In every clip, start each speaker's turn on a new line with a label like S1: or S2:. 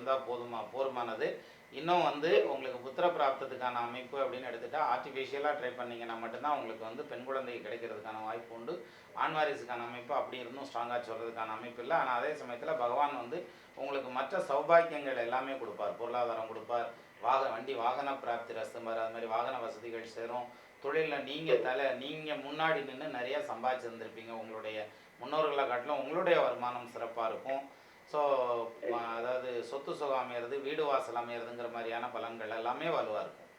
S1: இருந்தால் போதுமானது. இன்னும் வந்து உங்களுக்கு புத்திர பிராப்தத்துக்கான அமைப்பு அப்படின்னு எடுத்துகிட்டா ஆர்டிஃபிஷியலாக ட்ரை பண்ணிங்கன்னா மட்டும்தான் உங்களுக்கு வந்து பெண் குழந்தை கிடைக்கிறதுக்கான வாய்ப்பு உண்டு. ஆண் வாரிசுக்கான அமைப்பு அப்படி இருந்தும் ஸ்ட்ராங்காக சொல்கிறதுக்கான அமைப்பு இல்லை. ஆனால் அதே சமயத்தில் பகவான் வந்து உங்களுக்கு மற்ற சௌபாக்கியங்கள் எல்லாமே கொடுப்பார். பொருளாதாரம் கொடுப்பார், வண்டி வாகன பிராப்தி ரசம்பார், அது மாதிரி வாகன வசதிகள் சேரும். தொழிலில் நீங்கள் முன்னாடி நின்று நிறைய சம்பாதிச்சிருந்துருப்பீங்க. உங்களுடைய முன்னோர்களை காட்டிலும் உங்களுடைய வருமானம் சிறப்பாக இருக்கும். ஸோ அதாவது சொத்து சுகம் அமையிறது, வீடு வாசல் அமையிறதுங்கிற மாதிரியான பலன்கள் எல்லாமே வலுவாக இருக்கும்.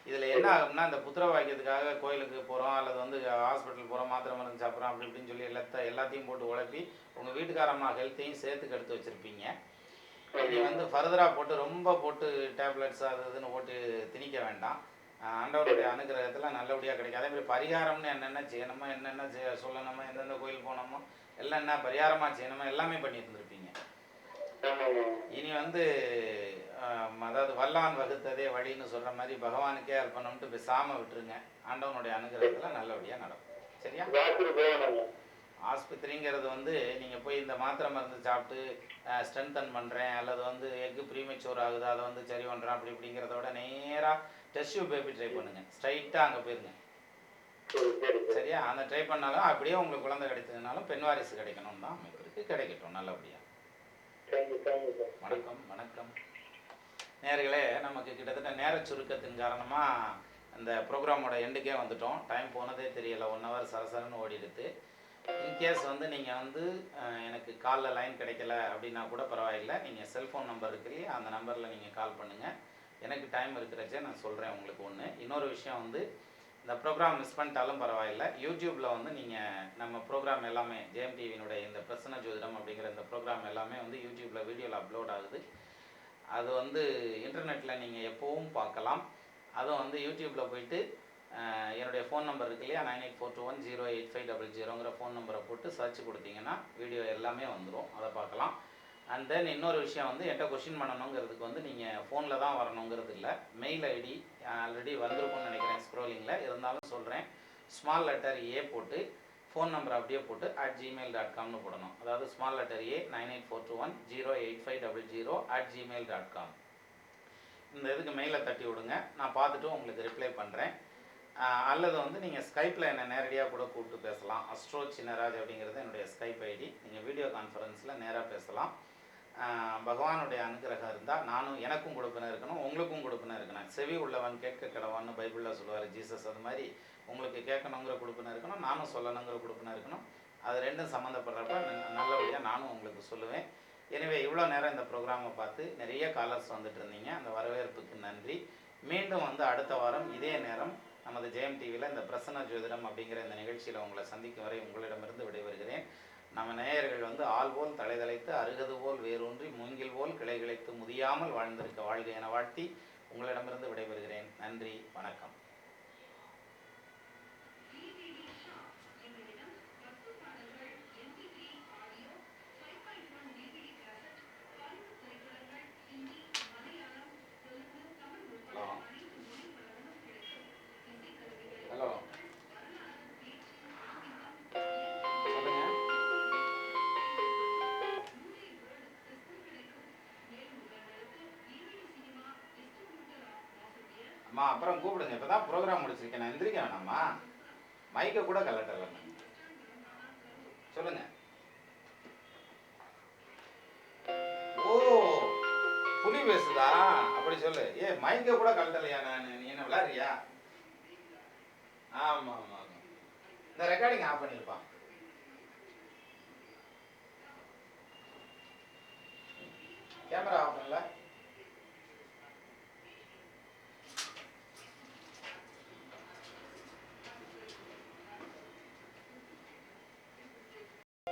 S1: இதில் என்ன ஆகும்னா, இந்த புத்திர வாக்கியத்துக்காக கோயிலுக்கு போகிறோம் அல்லது வந்து ஹாஸ்பிட்டல் போகிறோம், மாத்திரை மருந்து சாப்பிட்றோம் அப்படி இப்படின்னு சொல்லி எல்லாத்தையும் போட்டு உழப்பி உங்கள் வீட்டுக்காரம்மா ஹெல்த்தையும் சேர்த்து எடுத்து வச்சுருப்பீங்க. நீ வந்து ஃபர்தராக போட்டு டேப்லெட்ஸ் அது இதுன்னு போட்டு திணிக்க வேண்டாம். ஆண்டவருடைய அனுகிரகத்தில் நல்லபடியாக கிடைக்கும். அதேமாதிரி பரிகாரம்னு என்னென்ன செய்யணுமோ, என்னென்ன சொல்லணுமோ, எந்தெந்த கோயில் போனோமோ எல்லாம் என்ன பரிகாரமாக செய்யணுமோ எல்லாமே பண்ணி இருந்திருப்பீங்க. இனி வந்து அதாவது வல்லான் வகுத்ததே வழின்னு சொல்கிற மாதிரி பகவானுக்கே அர்ப்பணம்ட்டு பேசாமல் விட்டுருங்க. ஆண்டவனுடைய அனுகிரகத்தில் நல்லபடியாக நடக்கும். சரியா? ஆஸ்பத்திரிங்கிறது வந்து நீங்கள் போய் இந்த மாத்திரை மருந்து சாப்பிட்டு ஸ்ட்ரென்தன் பண்ணுறேன் அல்லது வந்து எக்கு ப்ரீமெச்சூர் ஆகுது அதை வந்து சரி பண்ணுறேன் அப்படி இப்படிங்கிறத விட நேராக டெஸ்ட் டியூப் பேபி ட்ரை பண்ணுங்கள். ஸ்ட்ரைட்டாக அங்கே போயிருங்க. சரியா? அந்த ட்ரை பண்ணாலும் அப்படியே உங்களுக்கு குழந்தை கிடைச்சதுனாலும் பெண் வாரிசு கிடைக்கணும்னு தான் அமைப்பு இருக்குது. கிடைக்கட்டும் நல்லபடியாக. வணக்கம் நேயர்களே, நமக்கு கிட்டத்தட்ட நேர சுருக்கத்தின் காரணமாக அந்த ப்ரோக்ராமோட எண்டுக்கே வந்துட்டோம். டைம் போனதே தெரியலை. 1 hour சரசரன்னு ஓடிடுது. இன்கேஸ் வந்து நீங்கள் வந்து எனக்கு காலில் லைன் கிடைக்கல அப்படின்னா கூட பரவாயில்லை. நீங்கள் செல்ஃபோன் நம்பர் இருக்கு இல்லையா, அந்த நம்பரில் நீங்கள் கால் பண்ணுங்கள். எனக்கு டைம் இருக்கிறச்சே நான் சொல்கிறேன் உங்களுக்கு ஒன்று. இன்னொரு விஷயம் வந்து இந்த ப்ரோக்ராம் மிஸ் பண்ணிட்டாலும் பரவாயில்லை. யூடியூப்பில் வந்து நீங்கள் நம்ம ப்ரோக்ராம் எல்லாமே ஜெயம் டிவியினுடைய இந்த பிரசன்ன ஜோதிடம் அப்படிங்கிற இந்த ப்ரோக்ராம் எல்லாமே வந்து யூடியூப்பில் வீடியோவில் அப்லோட் ஆகுது. அது வந்து இன்டர்நெட்டில் நீங்கள் எப்போவும் பார்க்கலாம். அதுவும் வந்து யூடியூப்பில் போயிட்டு என்னுடைய ஃபோன் நம்பர் இருக்கு இல்லையா, 9842108500ங்கிற ஃபோன் நம்பரை போட்டு சர்ச் கொடுத்தீங்கன்னா வீடியோ எல்லாமே வந்துடும். அதை பார்க்கலாம். அண்ட் தென் இன்னொரு விஷயம் வந்து என்கிட்ட கொஷின் பண்ணணுங்கிறதுக்கு வந்து நீங்கள் ஃபோனில் தான் வரணுங்கிறது இல்லை. மெயில் ஐடி ஆல்ரெடி வந்திருக்கும்னு நினைக்கிறேன் ஸ்க்ரோலிங்கில். இருந்தாலும் சொல்கிறேன். ஸ்மால் லெட்டர் ஏ போட்டு ஃபோன் நம்பர் அப்படியே போட்டு @gmail.comனு போடணும். அதாவது ஸ்மால் லெட்டர் ஏ 9842108500 @gmail.com. இந்த இதுக்கு மெயிலை தட்டி விடுங்க. நான் பார்த்துட்டு உங்களுக்கு ரிப்ளை பண்ணுறேன். அல்லது வந்து நீங்கள் ஸ்கைப்பில் என்னை நேரடியாக கூட கூப்பிட்டு பேசலாம். அஸ்ட்ரோ சின்னராஜ் அப்படிங்கிறது என்னுடைய ஸ்கைப் ஐடி. நீங்கள் வீடியோ கான்ஃபரன்ஸில் நேராக பேசலாம். பகவானுடைய அனுகிரகம் இருந்தால் எனக்கும் கொடுப்பின இருக்கணும், உங்களுக்கும் கொடுப்பின இருக்கணும். செவி உள்ளவன் கேட்க கடவான்னு பைபிளில் சொல்லுவார் ஜீசஸ். அது மாதிரி உங்களுக்கு கேட்கணுங்கிற கொடுப்பின இருக்கணும், நானும் சொல்லணுங்கிற கொடுப்பின இருக்கணும். அது ரெண்டும் சம்மந்தப்படுறப்ப நல்லபடியாக நானும் உங்களுக்கு சொல்லுவேன். எனவே இவ்வளோ நேரம் இந்த ப்ரோக்ராமை பார்த்து நிறைய காலர்ஸ் வந்துட்டு இருந்தீங்க. அந்த வரவேற்புக்கு நன்றி. மீண்டும் வந்து அடுத்த வாரம் இதே நேரம் நமது ஜெயம் டிவியில் இந்த பிரசன்ன ஜோதிடம் அப்படிங்கிற இந்த நிகழ்ச்சியில் உங்களை சந்திக்கும் வரை உங்களிடமிருந்து விடைபெறுகிறேன். நம்ம நேயர்கள் வந்து ஆள் போல் தலைதலைத்து அருகது போல் வேரூன்றி மூங்கில் போல் கிளை கிளைத்து முதியாமல் வாழ்ந்திருக்க வாழ்க என வாழ்த்தி உங்களிடமிருந்து விடைபெறுகிறேன். நன்றி, வணக்கம். ஹலோ, அம்மா அப்புறம் கூப்பிடுங்க. இப்போ தான் ப்ரோக்ராம் முடிச்சிருக்கேன், நான் எந்திரிக்க வேணாம்மா. மைக்கை கூட கலட்டல. சொல்லுங்க. ஓ, புலி பேசுதா? அப்படி சொல்லு. மைக்கை கூட கலட்டலையா? நீ என்ன விளையாடுறியா? ஆமாம் ஆமாம் ஆமாம். இந்த ரெக்கார்டிங் ஆஃப் பண்ணியிருப்பான். கேமரா ஆஃப் பண்ணல.